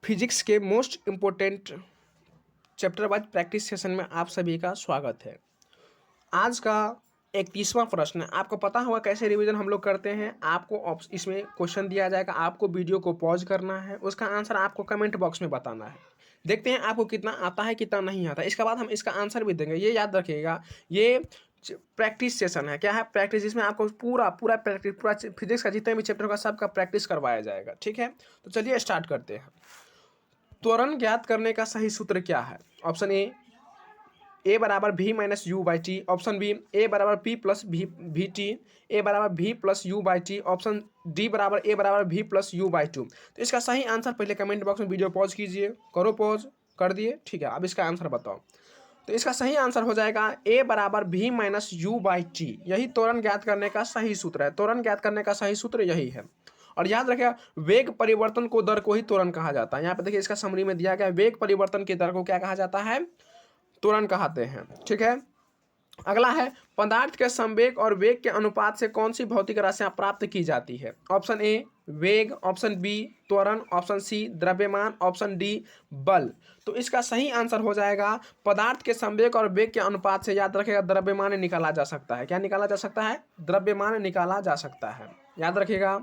Physics के most important chapter wise practice session में आप सभी का स्वागत है। आज का 31वां प्रश्न है। आपको पता होगा कैसे रिवीजन हम लोग करते हैं। आपको इसमें क्वेश्चन दिया जाएगा, आपको वीडियो को पॉज करना है, उसका आंसर आपको कमेंट बॉक्स में बताना है। देखते हैं आपको कितना आता है कितना नहीं आता। इसके बाद हम इसका आंसर भी देंगे। ये याद रखिएगा, ये प्रैक्टिस सेशन है। क्या है? प्रैक्टिस, जिसमें आपको पूरा प्रैक्टिस, पूरा फिजिक्स का जितने भी चैप्टर होगा सबका प्रैक्टिस करवाया जाएगा। ठीक है, तो चलिए स्टार्ट करते हैं। त्वरण ज्ञात करने का सही सूत्र क्या है? ऑप्शन ए बराबर v minus U by T. Option B A बराबर p plus V T. A बराबर v plus U by T. Option D बराबर ए बराबर v plus U by two. तो इसका सही आंसर पहले कमेंट बॉक्स में वीडियो पॉज कीजिए। करो पॉज, कर दिए? ठीक है, अब इसका आंसर बताओ। तो इसका सही आंसर हो जाएगा ए बराबर v minus U by T. यही त्वरण ज्ञात करने का सही सूत्र है। त्वरण ज्ञात करने का सही सूत्र यही है। और याद रखिएगा, वेग परिवर्तन को दर को ही त्वरण कहा जाता है। यहाँ पे देखिए, इसका समरी में दिया गया है, वेग परिवर्तन की दर को क्या कहा जाता है? त्वरण कहते हैं। ठीक है, अगला है, पदार्थ के संवेग और वेग के अनुपात से कौन सी भौतिक राशियां प्राप्त की जाती है? ऑप्शन ए वेग, ऑप्शन बी त्वरण, ऑप्शन सी द्रव्यमान, ऑप्शन डी बल। तो इसका सही आंसर हो जाएगा पदार्थ के संवेग और वेग के अनुपात से, याद रखिएगा, द्रव्यमान निकाला जा सकता है। क्या निकाला जा सकता है? द्रव्यमान निकाला जा सकता है। याद रखिएगा,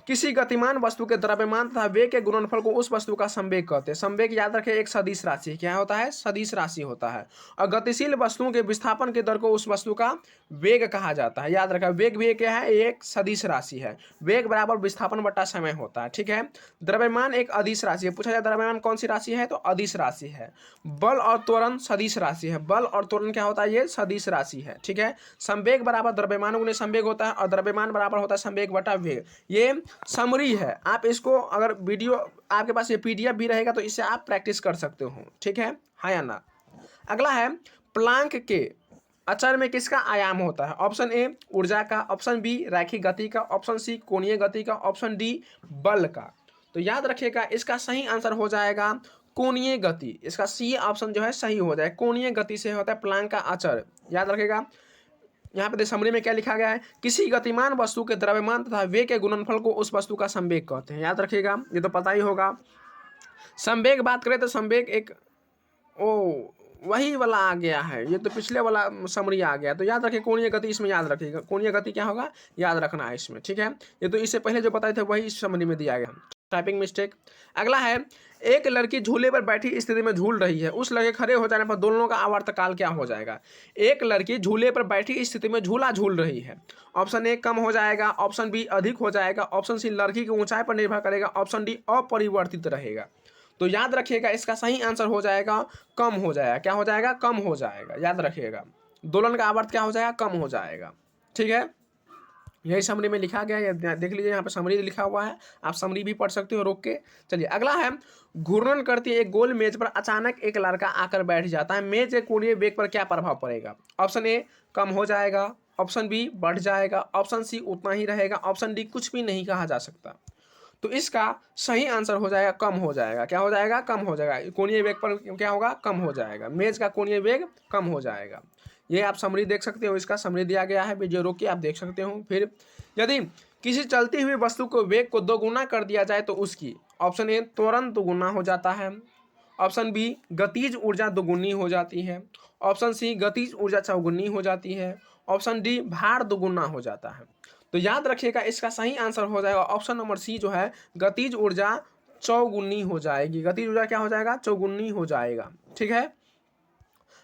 किसी गतिमान वस्तु के द्रव्यमान तथा वेग के गुणनफल को उस वस्तु का संवेग कहते हैं। संवेग याद रखें एक सदिश राशि। क्या होता है? सदिश राशि होता है। और गतिशील वस्तुओं के विस्थापन के दर को उस वस्तु का वेग कहा जाता है। याद रखें, वेग भी क्या है? एक सदिश राशि है। वेग बराबर विस्थापन बटा समय होता है। ठीक है, द्रव्यमान एक अदिश राशि है। पूछा जाए द्रव्यमान कौन सी राशि है, तो अदिश राशि है। बल और त्वरण सदिश राशि है। बल और त्वरण क्या होता है? ये सदिश राशि है। ठीक है, संवेग बराबर द्रव्यमान गुणे संवेग होता है, और द्रव्यमान बराबर होता है संवेग बटा वेग। ये समरी है। आप इसको, अगर वीडियो आपके पास ये पीडीएफ भी रहेगा तो इससे आप प्रैक्टिस कर सकते हो। ठीक है, हाँ या ना? अगला है, प्लांक के अचर में किसका आयाम होता है? ऑप्शन ए ऊर्जा का, ऑप्शन बी रैखिक गति का, ऑप्शन सी कोणीय गति का, ऑप्शन डी बल का। तो याद रखिएगा, इसका सही आंसर हो जाएगा कोणीय गति। इसका सी ऑप्शन जो है सही हो जाए। कोणीय गति से होता है प्लांक का अचर। याद रखिएगा, यहाँ पे समरी में क्या लिखा गया है? किसी गतिमान वस्तु के द्रव्यमान तथा वेग के गुणनफल को उस वस्तु का संवेग कहते हैं। याद रखिएगा, ये तो पता ही होगा। संवेग बात करें तो संवेग एक वही वाला आ गया है, ये तो पिछले वाला समरी आ गया। तो याद रखिए कोणीय गति, इसमें याद रखिएगा कोणीय गति क्या होगा, याद रखना है इसमें। ठीक है, ये तो इससे पहले जो बताए थे वही इस समरी में दिया गया। Typing mistake. अगला है, एक लड़की झूले पर बैठी स्थिति में झूल रही है। उस लड़के खड़े हो जाने पर दोनों का आवर्तकाल क्या हो जाएगा? एक लड़की झूले पर बैठी स्थिति में झूला झूल रही है। ऑप्शन ए कम हो जाएगा, ऑप्शन बी अधिक हो जाएगा, ऑप्शन सी लड़की की ऊंचाई पर निर्भर करेगा, ऑप्शन डी अपरिवर्तित रहेगा। तो याद रखिएगा, इसका सही आंसर हो जाएगा कम हो जाएगा। क्या हो जाएगा? कम हो जाएगा। याद रखिएगा, दोलन का आवर्त क्या हो जाएगा? कम हो जाएगा। ठीक है, यही समरी में लिखा गया है। देख लीजिए, यहाँ पे समरी लिखा हुआ है, आप समरी भी पढ़ सकते हो रोक के। चलिए अगला है, घूर्णन करती एक गोल मेज पर अचानक एक लड़का आकर बैठ जाता है। मेज के कोणीय वेग पर क्या प्रभाव पड़ेगा? ऑप्शन ए कम हो जाएगा, ऑप्शन बी बढ़ जाएगा, ऑप्शन सी उतना ही रहेगा, ऑप्शन डी कुछ भी नहीं कहा जा सकता। तो इसका सही आंसर हो जाएगा कम हो जाएगा। क्या हो जाएगा? कम हो जाएगा। कोणीय वेग पर क्या होगा? कम हो जाएगा। मेज का कोणीय वेग कम हो जाएगा। ये आप समरी देख सकते हो, इसका समरी दिया गया है, वीडियो रोक के आप देख सकते हो। फिर यदि किसी चलती हुई वस्तु को वेग को दोगुना कर दिया जाए तो उसकी, ऑप्शन ए त्वरण दोगुना हो जाता है, ऑप्शन बी गतिज ऊर्जा दोगुनी हो जाती है, ऑप्शन सी गतिज ऊर्जा चौगुनी हो जाती है, ऑप्शन डी भार दोगुना हो जाता है। तो याद रखिएगा, इसका सही आंसर हो जाएगा ऑप्शन नंबर सी जो है, गतिज ऊर्जा चौगुनी हो जाएगी। गतिज ऊर्जा क्या हो जाएगा? चौगुनी हो जाएगा। ठीक है,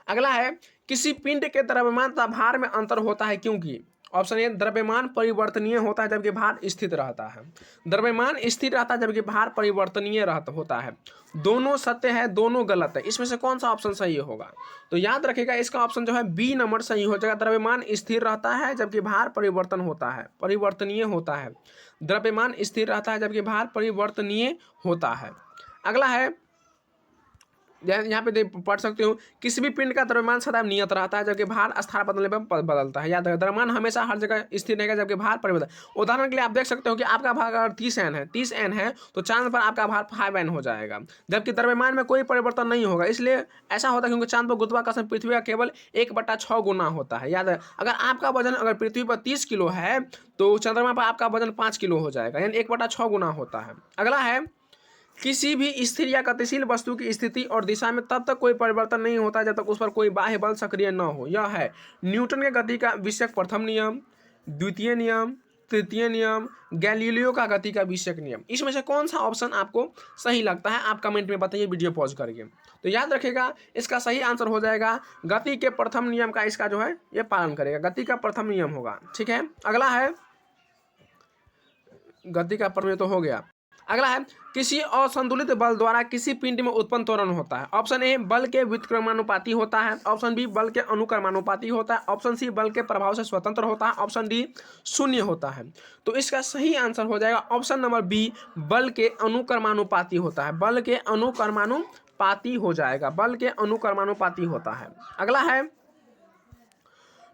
अगला है, किसी पिंड के द्रव्यमान तथा भार में अंतर होता है क्योंकि? ऑप्शन ए द्रव्यमान परिवर्तनीय होता है जबकि भार स्थिर रहता है। द्रव्यमान स्थिर रहता है जबकि भार परिवर्तनीय होता है। दोनों सत्य है, दोनों गलत है। इसमें से कौन सा ऑप्शन सही होगा? तो याद रखिएगा, इसका ऑप्शन जो है बी नंबर सही हो जाएगा। द्रव्यमान स्थिर रहता है जबकि भार परिवर्तन होता है, परिवर्तनीय होता है। द्रव्यमान स्थिर रहता है जबकि भार परिवर्तनीय होता है। अगला है, यहाँ पे पढ़ सकते हो, किसी भी पिंड का द्रव्यमान सदैव नियत रहता है जबकि भार स्थान बदलने पर बदलता है। याद रखिए, द्रव्यमान हमेशा हर जगह स्थिर रहेगा जबकि भार परिवर्तन। उदाहरण के लिए आप देख सकते हो कि आपका भार अगर 30 N है तो चांद पर आपका भार 5 N हो जाएगा, जबकि द्रव्यमान में कोई परिवर्तन नहीं होगा। इसलिए ऐसा होता है क्योंकि चांद पर गुरुत्वाकर्षण पृथ्वी का केवल 1/6 गुना होता है। याद है, अगर आपका वजन अगर पृथ्वी पर 30 किलो है तो चंद्रमा पर आपका वजन 5 किलो हो जाएगा, यानी 1/6 गुना होता है। अगला है, किसी भी स्थिर या गतिशील वस्तु की स्थिति और दिशा में तब तक कोई परिवर्तन नहीं होता जब तक उस पर कोई बाह्य बल सक्रिय न हो। यह है न्यूटन के गति का विषयक प्रथम नियम, द्वितीय नियम, तृतीय नियम, गैलीलियो का गति का विषयक नियम। इसमें से कौन सा ऑप्शन आपको सही लगता है आप कमेंट में बताइए वीडियो पॉज करके। तो याद रखिएगा इसका सही आंसर हो जाएगा गति के प्रथम नियम का, इसका जो है ये पालन करेगा, गति का प्रथम नियम होगा। ठीक है, अगला है गति का प्रथम तो हो गया। अगला है किसी असंतुलित बल द्वारा किसी पिंड में उत्पन्न त्वरण होता है। ऑप्शन ए बल के व्युत्क्रमानुपाती होता है, ऑप्शन बी बल के अनुक्रमानुपाती होता है, ऑप्शन सी बल के प्रभाव से स्वतंत्र होता है, ऑप्शन डी शून्य होता है। तो इसका सही आंसर हो जाएगा ऑप्शन नंबर बी, बल के अनुक्रमानुपाती होता है, बल के अनुक्रमानुपाती हो जाएगा, बल के अनुक्रमानुपाती होता है। अगला है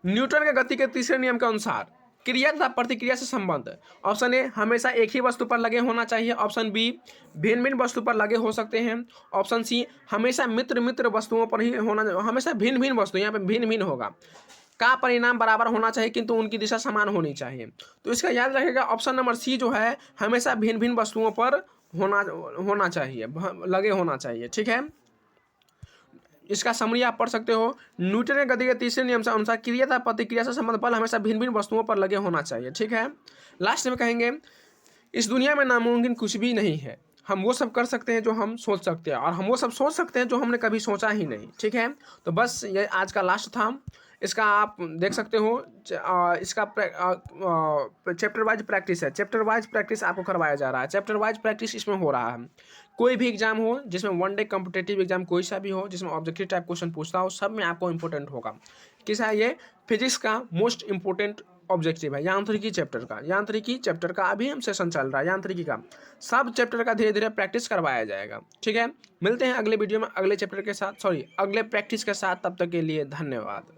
न्यूटन के गति के तीसरे नियम के अनुसार क्रिया तथा प्रतिक्रिया से संबंध। ऑप्शन ए हमेशा एक ही वस्तु पर लगे होना चाहिए, ऑप्शन बी भिन्न भिन्न वस्तु पर लगे हो सकते हैं, ऑप्शन सी हमेशा मित्र मित्र वस्तुओं पर ही होना, हमेशा भिन्न भिन्न वस्तु, यहाँ पे भिन्न भिन्न होगा, का परिणाम बराबर होना चाहिए किंतु उनकी दिशा समान होनी चाहिए। तो इसका याद रखेगा ऑप्शन नंबर सी जो है हमेशा भिन्न भिन्न वस्तुओं पर होना चाहिए, लगे होना चाहिए। ठीक है, इसका समरी आप पढ़ सकते हो। न्यूटन के गति के तीसरे नियम से अनुसार क्रिया तथा प्रतिक्रिया से संबंध बल हमेशा भिन्न भिन्न वस्तुओं पर लगे होना चाहिए। ठीक है, लास्ट में कहेंगे इस दुनिया में नामुमकिन कुछ भी नहीं है, हम वो सब कर सकते हैं जो हम सोच सकते हैं और हम वो सब सोच सकते हैं जो हमने कभी सोचा ही नहीं। ठीक है, तो बस ये आज का लास्ट था। इसका आप देख सकते हो इसका चैप्टर वाइज प्रैक्टिस है, चैप्टर वाइज प्रैक्टिस आपको करवाया जा रहा है, चैप्टर वाइज प्रैक्टिस इसमें हो रहा है। कोई भी एग्जाम हो जिसमें वन डे कॉम्पिटेटिव एग्जाम कोई सा भी हो जिसमें ऑब्जेक्टिव टाइप क्वेश्चन पूछता हो, सब में आपको इंपॉर्टेंट होगा। किसा है ये फिजिक्स का मोस्ट इंपॉर्टेंट ऑब्जेक्टिव है, यांत्रिकी चैप्टर का, यांत्रिकी चैप्टर का अभी हम सेशन चल रहा है यांत्रिकी का, सब चैप्टर का धीरे धीरे प्रैक्टिस करवाया जाएगा। ठीक है, मिलते हैं अगले वीडियो में अगले चैप्टर के साथ, अगले प्रैक्टिस के साथ, तब तक के लिए धन्यवाद।